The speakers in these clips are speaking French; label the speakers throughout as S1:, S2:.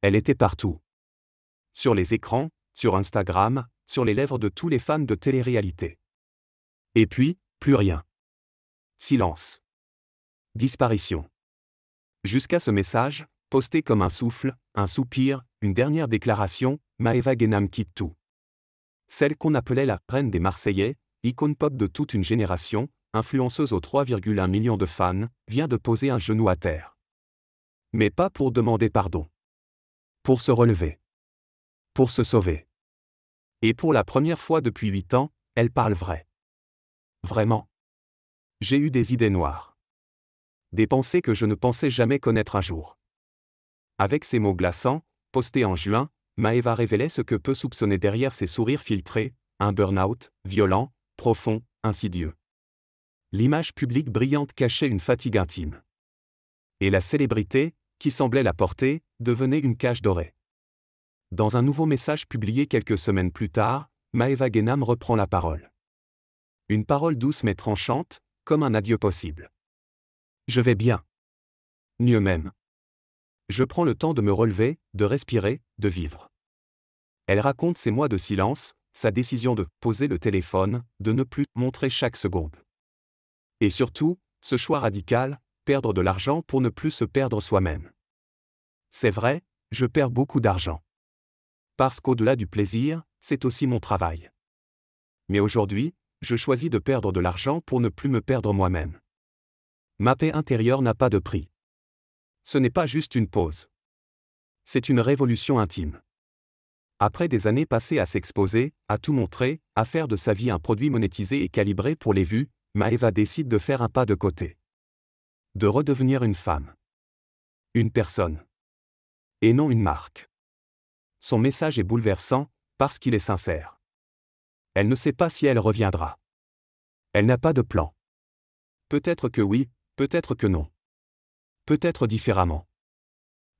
S1: Elle était partout. Sur les écrans, sur Instagram, sur les lèvres de tous les fans de télé-réalité. Et puis, plus rien. Silence. Disparition. Jusqu'à ce message, posté comme un souffle, un soupir, une dernière déclaration, Maëva Guénam quitte tout. Celle qu'on appelait la « reine des Marseillais », icône pop de toute une génération, influenceuse aux 3,1 millions de fans, vient de poser un genou à terre. Mais pas pour demander pardon. Pour se relever. Pour se sauver. Et pour la première fois depuis 8 ans, elle parle vrai. Vraiment. J'ai eu des idées noires. Des pensées que je ne pensais jamais connaître un jour. Avec ces mots glaçants, postés en juin, Maëva révélait ce que peut soupçonner derrière ses sourires filtrés, un burn-out, violent, profond, insidieux. L'image publique brillante cachait une fatigue intime. Et la célébrité, qui semblait la porter, devenait une cage dorée. Dans un nouveau message publié quelques semaines plus tard, Maëva Guénam reprend la parole. Une parole douce mais tranchante, comme un adieu possible. Je vais bien. Mieux même. Je prends le temps de me relever, de respirer, de vivre. Elle raconte ses mois de silence, sa décision de poser le téléphone, de ne plus montrer chaque seconde. Et surtout, ce choix radical, perdre de l'argent pour ne plus se perdre soi-même. C'est vrai, je perds beaucoup d'argent. Parce qu'au-delà du plaisir, c'est aussi mon travail. Mais aujourd'hui, je choisis de perdre de l'argent pour ne plus me perdre moi-même. Ma paix intérieure n'a pas de prix. Ce n'est pas juste une pause. C'est une révolution intime. Après des années passées à s'exposer, à tout montrer, à faire de sa vie un produit monétisé et calibré pour les vues, Maëva décide de faire un pas de côté. De redevenir une femme. Une personne. Et non une marque. Son message est bouleversant, parce qu'il est sincère. Elle ne sait pas si elle reviendra. Elle n'a pas de plan. Peut-être que oui, peut-être que non. Peut-être différemment.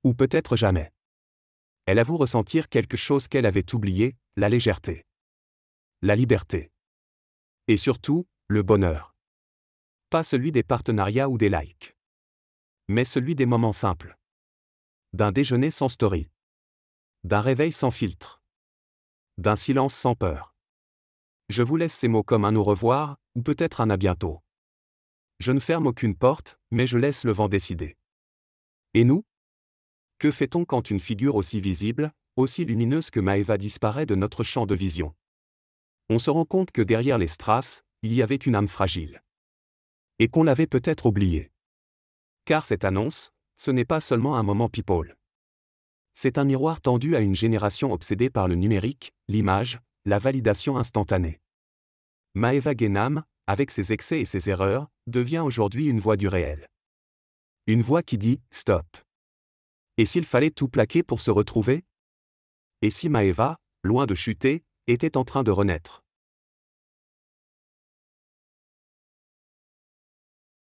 S1: Ou peut-être jamais. Elle avoue ressentir quelque chose qu'elle avait oublié, la légèreté. La liberté. Et surtout, le bonheur. Pas celui des partenariats ou des likes. Mais celui des moments simples. D'un déjeuner sans story. D'un réveil sans filtre. D'un silence sans peur. Je vous laisse ces mots comme un au revoir, ou peut-être un à bientôt. Je ne ferme aucune porte, mais je laisse le vent décider. Et nous ? Que fait-on quand une figure aussi visible, aussi lumineuse que Maëva disparaît de notre champ de vision ? On se rend compte que derrière les strass, il y avait une âme fragile. Et qu'on l'avait peut-être oubliée. Car cette annonce, ce n'est pas seulement un moment people. C'est un miroir tendu à une génération obsédée par le numérique, l'image, la validation instantanée. Maëva Guénam, avec ses excès et ses erreurs, devient aujourd'hui une voix du réel. Une voix qui dit « stop ». Et s'il fallait tout plaquer pour se retrouver ? Et si Maëva, loin de chuter, était en train de renaître ?